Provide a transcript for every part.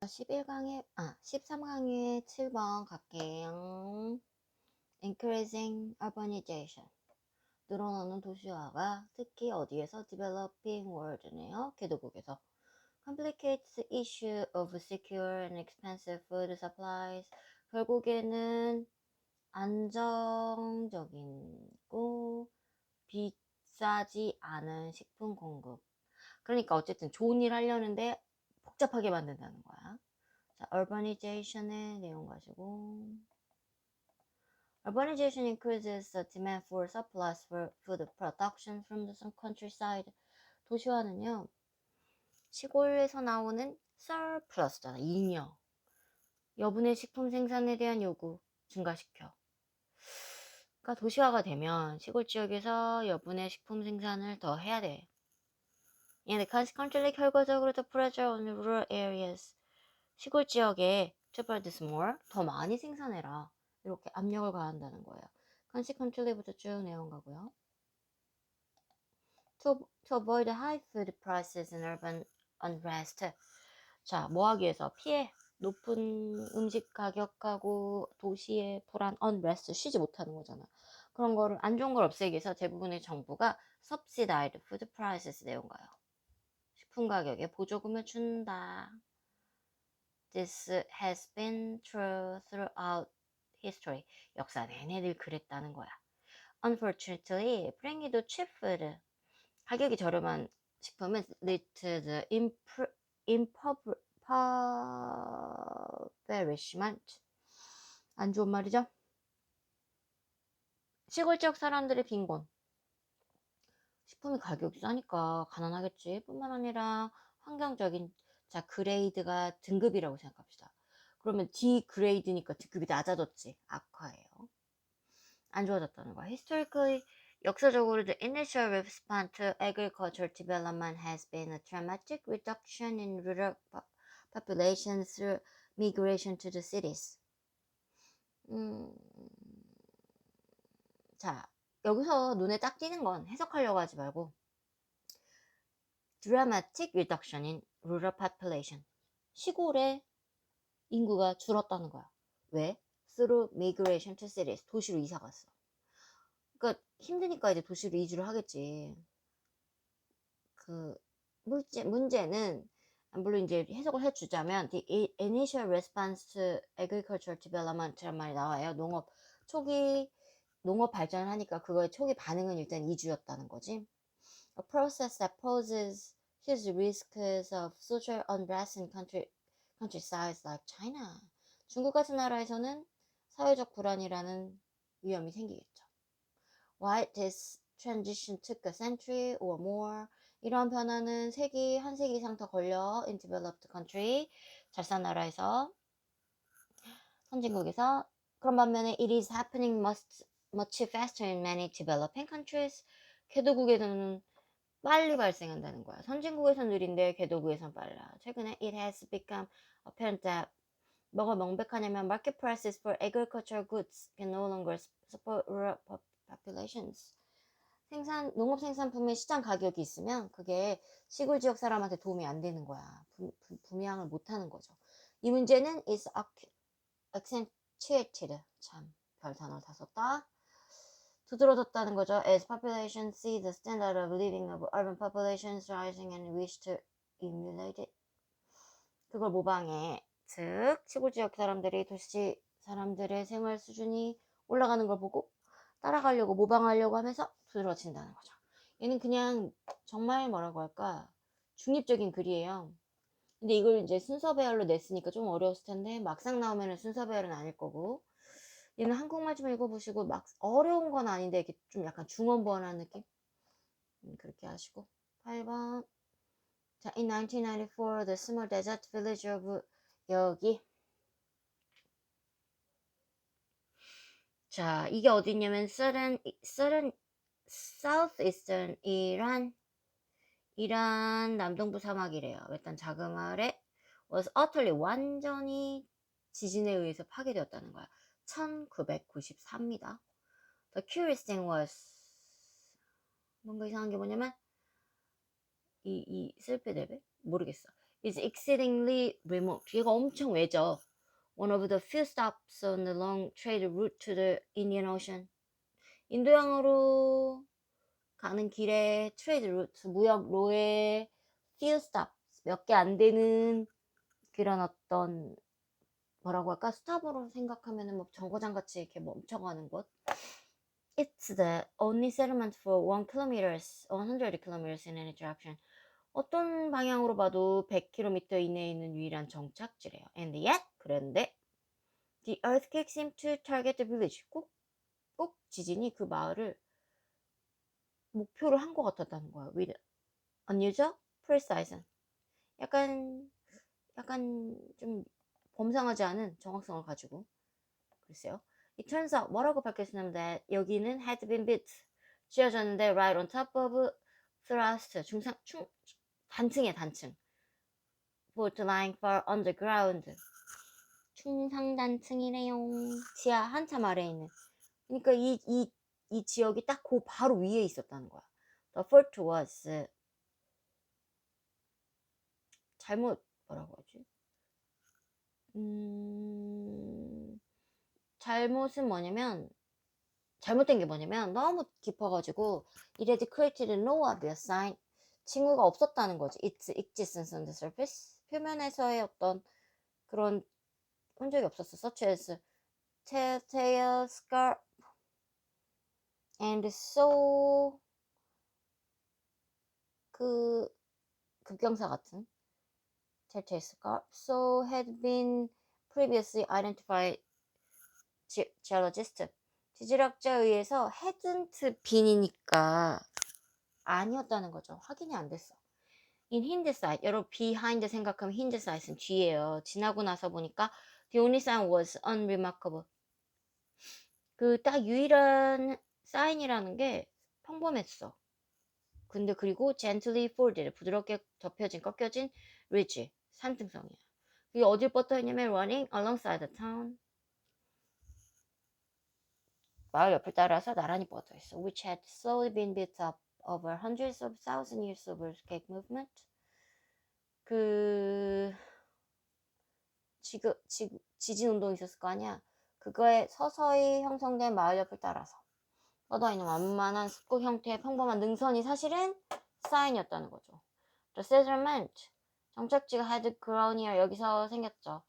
11강에 13강에 7번 갈게요. Increasing urbanization. 늘어나는 도시화가 특히 어디에서 developing world네요. 개도국에서 complicates the issue of secure and expensive food supplies. 결국에는 안정적이고 비싸지 않은 식품 공급. 그러니까 어쨌든 좋은 일 하려는데 복잡하게 만든다는 거야. 자, urbanization의 내용 가지고 urbanization increases the demand for surplus for food production from the countryside. 도시화는요, 시골에서 나오는 surplus잖아, 잉여. 여분의 식품 생산에 대한 요구 증가시켜. 그러니까 도시화가 되면 시골 지역에서 여분의 식품 생산을 더 해야 돼. And consequently 결과적으로 the pressure on rural areas. 시골 지역에 to produce more, 더 많이 생산해라. 이렇게 압력을 가한다는 거예요. consequently부터 쭉 내용 가고요. To avoid high food prices and urban unrest. 자, 뭐 하기 위해서? 피해. 높은 음식 가격하고 도시의 불안, unrest, 쉬지 못하는 거잖아. 그런 거를, 안 좋은 걸 없애기 위해서 대부분의 정부가 subsidized food prices 내용 가요. 식품 가격에 보조금을 준다. This has been true throughout history. 역사 내내 늘 그랬다는 거야. Unfortunately, 불행히도 cheap food, 가격이 저렴한 식품은 lead to the impoverishment. 안 좋은 말이죠. 시골 지역 사람들의 빈곤. 식품이 가격이 싸니까 가난하겠지. 뿐만 아니라 환경적인, 자, 그레이드가 등급이라고 생각합시다. 그러면 D그레이드니까 등급이 낮아졌지. 악화예요. 안 좋아졌다는 거야. Historically, 역사적으로 the initial response to agricultural development has been a dramatic reduction in rural population through migration to the cities. 자, 여기서 눈에 딱 띄는 건 해석하려고 하지 말고 dramatic reduction in rural population. 시골의 인구가 줄었다는 거야. 왜? Through migration to cities. 도시로 이사 갔어. 그러니까 힘드니까 이제 도시로 이주를 하겠지. 그 문제는 물론 이제 해석을 해주자면 the initial response to agricultural development란 말이 나와요. 농업 발전을 하니까 그거의 초기 반응은 일단 이주였다는 거지. A process that poses huge risks of social unrest in countrysides like China. 중국 같은 나라에서는 사회적 불안이라는 위험이 생기겠죠. Why this transition took a century or more. 이러한 변화는 한 세기 이상 더 걸려 in developed country, 잘 산 나라에서, 선진국에서. 그런 반면에 it is happening much faster in many developing countries. 개도국에서는 빨리 발생한다는 거야. 선진국에선 느린데 개도국에선 빨라. 최근에 it has become apparent that 뭐가 명백하냐면 market prices for agricultural goods can no longer support rural populations. 농업 생산품의 시장 가격이 있으면 그게 시골 지역 사람한테 도움이 안 되는 거야. 분양을 못 하는 거죠. 이 문제는 is accentuated. 참, 별 단어를 다 썼다. 두드러졌다는 거죠. As population see the standard of living of urban populations rising and wish to emulate it. 그걸 모방해. 즉, 시골 지역 사람들이 도시 사람들의 생활 수준이 올라가는 걸 보고 따라가려고 모방하려고 하면서 두드러진다는 거죠. 얘는 그냥 정말 뭐라고 할까, 중립적인 글이에요. 근데 이걸 이제 순서 배열로 냈으니까 좀 어려웠을 텐데 막상 나오면은 순서 배열은 아닐 거고, 얘는 한국말 좀 읽어보시고 막 어려운 건 아닌데 이렇게 좀 약간 중원부원한 느낌? 그렇게 하시고. 8번. 자, in 1994 the small desert village of 여기. 자, 이게 어디냐면 southeastern 이란 남동부 사막이래요. 일단 자그마을에 was utterly, 완전히 지진에 의해서 파괴되었다는 거야. 1994입니다. The curious thing was, 뭔가 이상한 게 뭐냐면 이 실패 레벨? 모르겠어. is exceedingly remote. 얘가 엄청 외져. One of the few stops on the long trade route to the Indian Ocean. 인도양으로 가는 길에 트레이드 루트, 무역로에 few stops, 몇 개 안 되는 그런 어떤 뭐라고 할까? 스탑으로 생각하면은 뭐 정거장같이 이렇게 멈춰가는 곳. It's the only settlement for 100 kilometers in any direction. 어떤 방향으로 봐도 100km 이내에 있는 유일한 정착지래요. And yet, 그런데 the earthquake seemed to target the village. 꼭 지진이 그 마을을 목표로 한 것 같았다는 거야. With unusual precision. 약간 좀 범상하지 않은 정확성을 가지고. 글쎄요. It turns out 뭐라고 밝혔냐면 여기는 had been built. 지어졌는데 right on top of thrust. 단층이야, 단층. Fort lying far underground. 중상단층이래요. 지하 한참 아래에 있는. 그러니까 이 지역이 딱 그 바로 위에 있었다는 거야. The fort was 뭐라고 하지? 잘못된 게 뭐냐면 너무 깊어가지고 it had created no obvious sign. 징후가 없었다는 거지. Its existence on the surface. 표면에서의 어떤 그런 흔적이 없었어. Such as telltale scar and so 그 급경사 같은 telltale scar so had been previously identified geologist. 지질학자에 의해서 hadn't been이니까 아니었다는 거죠. 확인이 안 됐어. In hindsight, 여러분 behind 생각하면 hindsight은 뒤에요. 지나고 나서 보니까 the only sign was unremarkable. 그 딱 유일한 사인이라는 게 평범했어. 근데 그리고 gently folded, 부드럽게 덮여진, 꺾여진 ridge, 산등성이야. 그게 어딜 뻗어있냐면 running alongside the town. 마을 옆을 따라서 나란히 뻗어있어. Which had slowly been built up over hundreds of thousand years of earthquake movement. 그 지진 운동이 있었을 거 아니야. 그거에 서서히 형성된 마을 옆을 따라서 뻗어있는 완만한 숲곡 형태의 평범한 능선이 사실은 사인이었다는 거죠. The settlement, 정착지가 had grown here, 여기서 생겼죠.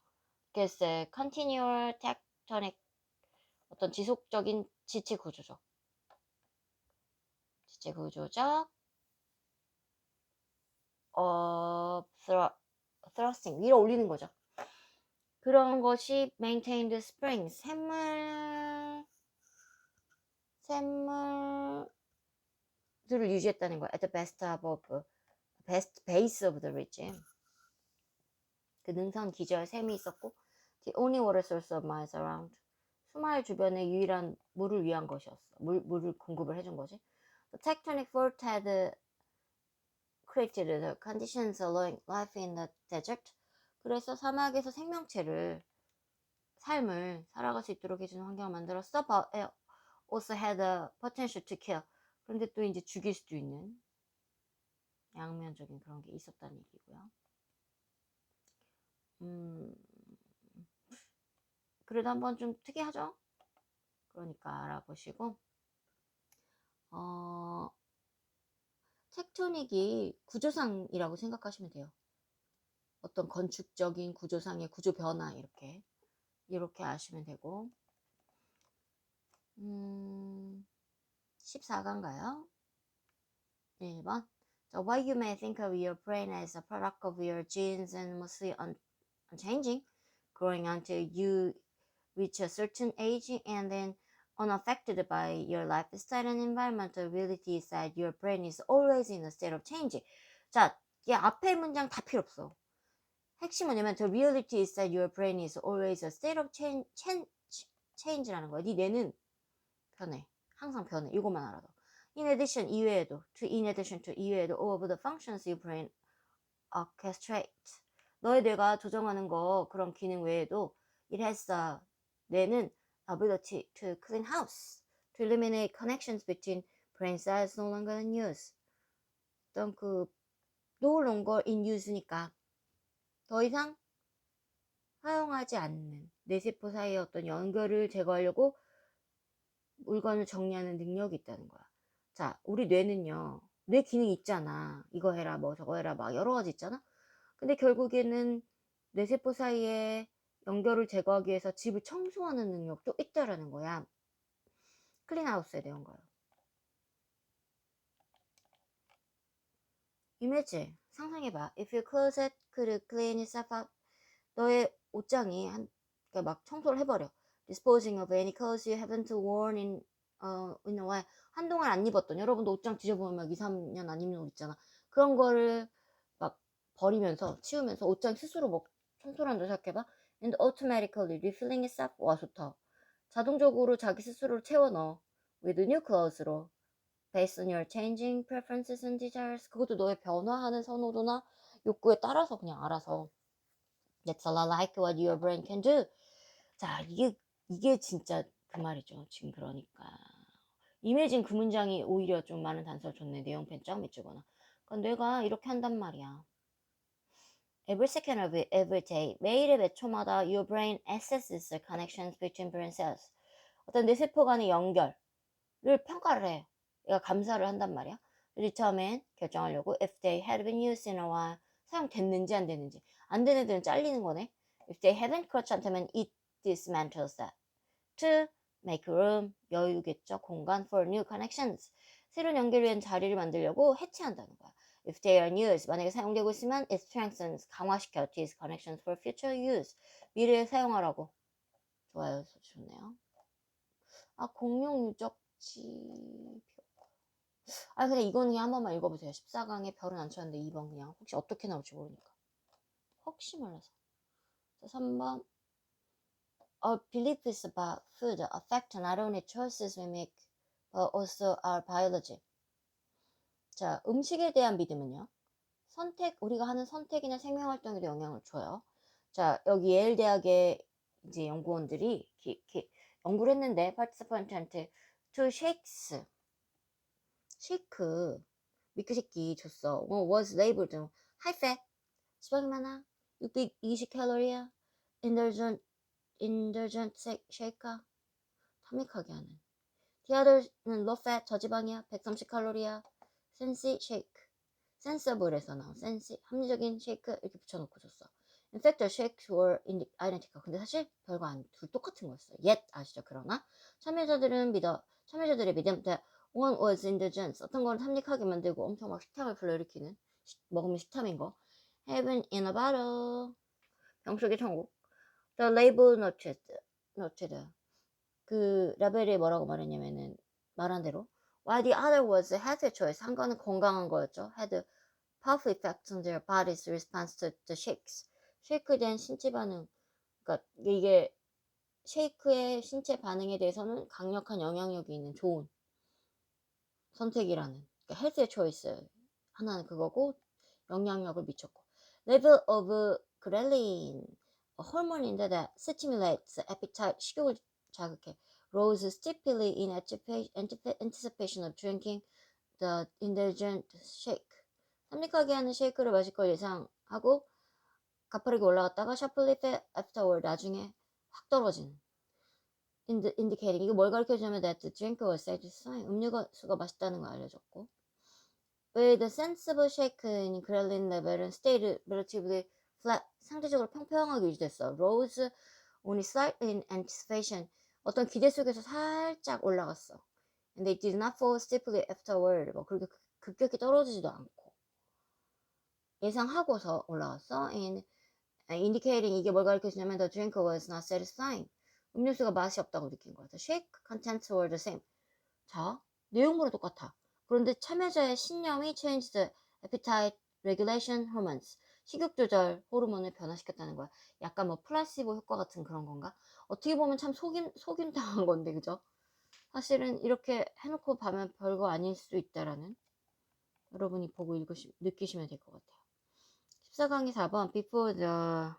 Guess continual tectonic, 어떤 지속적인 지체 구조적 thrusting, 위로 올리는 거죠. 그런 것이 maintained springs, 샘물들을 유지했다는 거야. At the best base of the ridge. 그 능선 기저에 샘이 있었고, the only water source of miles around. 수마일 주변에 유일한 물을 위한 것이었어. 물을 공급을 해준 거지. The tectonic fault had created the conditions allowing life in the desert. 그래서 사막에서 삶을 살아갈 수 있도록 해주는 환경을 만들었어. But also had the potential to kill. 그런데 또 이제 죽일 수도 있는 양면적인 그런 게 있었다는 얘기고요. 그래도 한번 좀 특이하죠? 그러니까 알아보시고, 텍토닉이 구조상이라고 생각하시면 돼요. 어떤 건축적인 구조상의 구조 변화, 이렇게 아시면 되고, 14강가요? 1번. So while you may think of your brain as a product of your genes and mostly unchanging, growing until you reach a certain age and then unaffected by your lifestyle and environmental realities that your brain is always in a state of change. 자, 이 앞에 문장 다 필요 없어. 핵심 뭐냐면 the reality is that your brain is always a state of change라는 거야. 네 뇌는 변해. 항상 변해. 이것만 알아도. In addition 이외에도 all of the functions your brain orchestrate. 너의 뇌가 조정하는 거 그런 기능 외에도 it has 뇌는 ability to clean house, to eliminate connections between brain cells no longer in use. 어떤 no longer in use니까 더 이상 사용하지 않는 뇌세포 사이의 어떤 연결을 제거하려고 물건을 정리하는 능력이 있다는 거야. 자, 우리 뇌는요, 뇌 기능이 있잖아. 이거 해라, 뭐 저거 해라, 막 여러 가지 있잖아. 근데 결국에는 뇌세포 사이에 연결을 제거하기 위해서 집을 청소하는 능력도 있다라는 거야. 클린하우스에 대한 거예요. 이미지 상상해봐. If your closet could clean itself up, 너의 옷장이 그러니까 막 청소를 해버려. Disposing of any clothes you haven't worn in a while. 한동안 안 입었던, 여러분도 옷장 뒤져보면 막 2, 3년 안 입는 옷 있잖아. 그런 거를 막 버리면서 치우면서 옷장 스스로 막 청소를 한다 생각해봐. And automatically refilling itself. 와, 좋다. 자동적으로 자기 스스로를 채워 넣어. With new clothes로. Based on your changing preferences and desires. 그것도 너의 변화하는 선호도나 욕구에 따라서 그냥 알아서. That's a lot like what your brain can do. 자, 이게 진짜 그 말이죠. 지금 그러니까. 이미진 그 문장이 오히려 좀 많은 단서를 줬네. 내용펜 쫙 밑주거나. 그러니까 뇌가 이렇게 한단 말이야. Every second of every day, 매일의 몇 초마다 your brain assesses the connections between brain cells. 어떤 뇌세포 간의 연결을 평가를 해. 얘가 감사를 한단 말이야. determine, 결정하려고 if they had been used in a while. 사용됐는지 안 됐는지. 안 된 애들은 잘리는 거네. If they haven't, 그렇지 않다면 it dismantles that. To make room, 여유겠죠. 공간 for new connections. 새로운 연결을 위한 자리를 만들려고 해체한다는 거야. If they are used, 만약에 사용되고 있으면 it strengthens, 강화시켜 these connections for future use. 미래에 사용하라고. 좋아요. 좋네요. 아, 공룡 유적지. 아, 그냥 이거는 그냥 한 번만 읽어보세요. 14강에 별은 안 쳤는데 2번 그냥 혹시 어떻게 나올지 모르니까. 혹시 몰라서. 자, 3번. Our beliefs about food affect not only choices we make, but also our biology. 자, 음식에 대한 믿음은요. 우리가 하는 선택이나 생명활동에도 영향을 줘요. 자, 여기 예일 대학의 이제 연구원들이 연구를 했는데, participant to shakes. 쉐이크, 밀크쉐이크 줬어. was labeled high fat, 지방이 많아, 620칼로리야, indulgent shaker, 탐닉하게 하는. The other는 low fat, 저지방이야, 130칼로리야, sensi shake, sensible에서 나온 sensi, 합리적인 쉐이크 이렇게 붙여놓고 줬어. In fact, the shakes were identical. 근데 사실 별거 둘 똑같은 거였어요. Yet, 아시죠? 그러나 참여자들의 믿음, one was indulgence. 어떤 걸 탐닉하게 만들고 엄청 막 식탐을 불러일으키는, 먹으면 식탐인 거. Heaven in a bottle. 병속의 천국. The label noted. 그 라벨이 뭐라고 말했냐면은 말한 대로 while the other was a healthy choice. 한 거는 건강한 거였죠. Had powerful effects on their body's response to the shakes. 쉐이크에 대한 신체 반응. 그러니까 이게 쉐이크의 신체 반응에 대해서는 강력한 영향력이 있는 좋은 선택이라는. 그러니까 헬스의 초이스 하나는 그거고 영향력을 미쳤고. Level of ghrelin, 호르몬인데 that stimulates appetite, 식욕을 자극해. Rose steeply in anticipation of drinking the indulgent shake. 삼립하게 하는 쉐이크를 마실 걸 예상하고 가파르게 올라갔다가 sharply fell afterward, 나중에 확 떨어지는. indicating, 이거 뭘 가르쳐주냐면 that the drink was satisfying, 음료수가 맛있다는 걸 알려줬고. With the sensible shake in ghrelin level은 stayed relatively flat, 상대적으로 평평하게 유지됐어. Rose only slightly in anticipation, 어떤 기대 속에서 살짝 올라갔어. And they did not fall steeply afterward, 뭐 그렇게 급격히 떨어지지도 않고 예상하고서 올라갔어. indicating, 이게 뭘 가르쳐주냐면 the drink was not satisfying, 음료수가 맛이 없다고 느낀 거야. The shake contents were the same. 자, 내용물은 똑같아. 그런데 참여자의 신념이 changed the appetite regulation hormones, 식욕 조절 호르몬을 변화시켰다는 거야. 약간 뭐 플라시보 효과 같은 그런 건가? 어떻게 보면 참 속임 당한 건데, 그죠? 사실은 이렇게 해놓고 보면 별거 아닐 수 있다라는, 여러분이 보고 느끼시면 될 것 같아요. 14강의 4번. Before the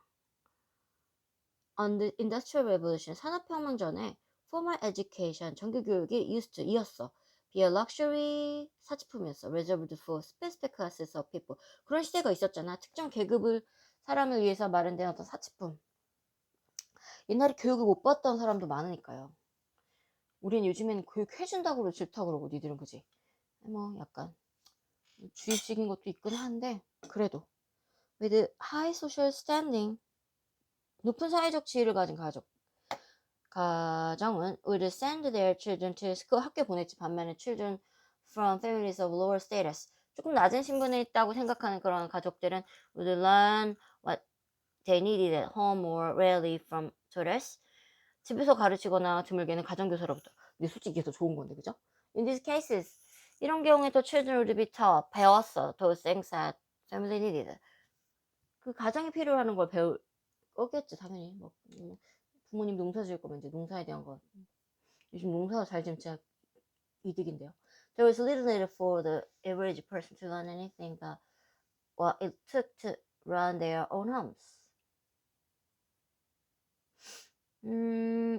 Industrial Revolution, 산업혁명 전에 formal education, 정규교육이 이었어. be a luxury, 사치품이었어. reserved for specific classes of people. 그런 시대가 있었잖아. 특정 계급을 사람을 위해서 마련된 어떤 사치품. 옛날에 교육을 못 받던 사람도 많으니까요. 우린 요즘엔 교육해준다고 싫다고 그러고 니들은 그지? 뭐 약간 주입식인 것도 있긴 한데 그래도 with high social standing 높은 사회적 지위를 가진 가정은 would send their children to school 학교 보냈지. 반면에 children from families of lower status 조금 낮은 신분에 있다고 생각하는 그런 가족들은 would learn what they needed at home or rarely from tutors 집에서 가르치거나 드물게는 가정교사로부터. 근데 솔직히 이게 더 좋은 건데 그죠? In these cases 이런 경우에도 children would be taught 배웠어 those things that family needed 그 가정이 필요로 하는 걸 배울 거겠지 당연히 뭐 부모님 농사 지을 거면 이제 농사에 대한 거 요즘 농사 잘 지으면 진짜 이득인데요. There was little need for the average person to learn anything that what it took to run their own homes.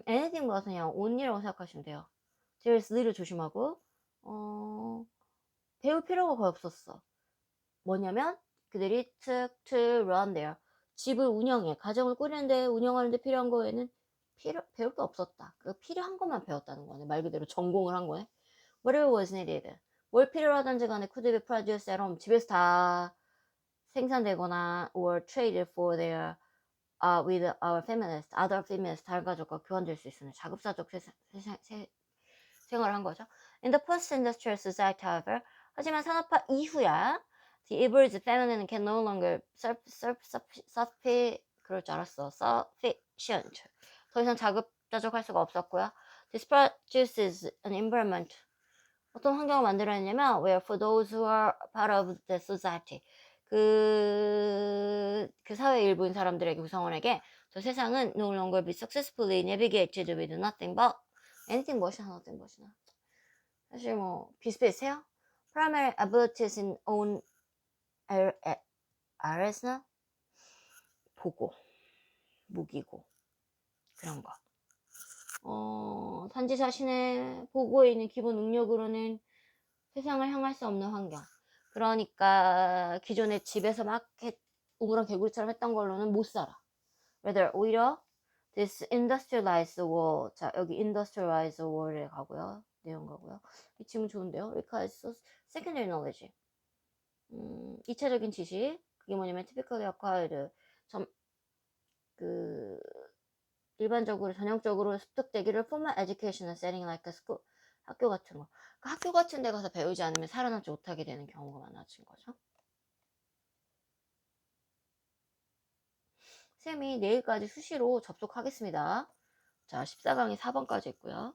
anything 뭐가 그냥 on이라고 생각하시면 돼요. There was little 조심하고 배울 필요가 거의 없었어. 뭐냐면 그들이 took to run their 집을 운영해 가정을 꾸리는데 운영하는데 필요한 거에는 배울 게 없었다. 그 필요한 것만 배웠다는 거네. 말 그대로 전공을 한 거네. Whatever was needed. 뭘 필요로 하든지 간에 could be produced at home. 집에서 다 생산되거나 or traded for their with our families, other families, 다른 가족과 교환될 수 있는 자급사적 생활을 한 거죠. In the post-industrial society, however, 하지만 산업화 이후야 the average family는 can no longer 그럴 줄 알았어. sufficient. 더 이상 자급자족할 수가 없었고요. This produces an environment. 어떤 환경을 만들어냈냐면 where for those who are part of the society. 그 사회 일부인 사람들에게 구성원에게 저 세상은 no longer be successfully navigated with nothing but anything but이나 nothing but이나 사실 뭐 비슷비슷해요. Primary abilities in own RS나 보고 무기고 그런 거. 단지 자신의 보고에 있는 기본 능력으로는 세상을 향할 수 없는 환경. 그러니까 기존에 집에서 막 우물안 개구리처럼 했던 걸로는 못 살아. Rather 오히려 this industrialized world. 자 여기 industrialized world에 가고요. 내용 가고요. 이 질문 좋은데요. requires secondary knowledge. 2차적인 지식. 그게 뭐냐면 typically acquired. 일반적으로 전형적으로 습득되기를 formal educational setting like a school. 학교 같은 거. 그러니까 학교 같은 데 가서 배우지 않으면 살아남지 못하게 되는 경우가 많아진 거죠. 쌤이 내일까지 수시로 접속하겠습니다. 자, 14강이 4번까지 있고요.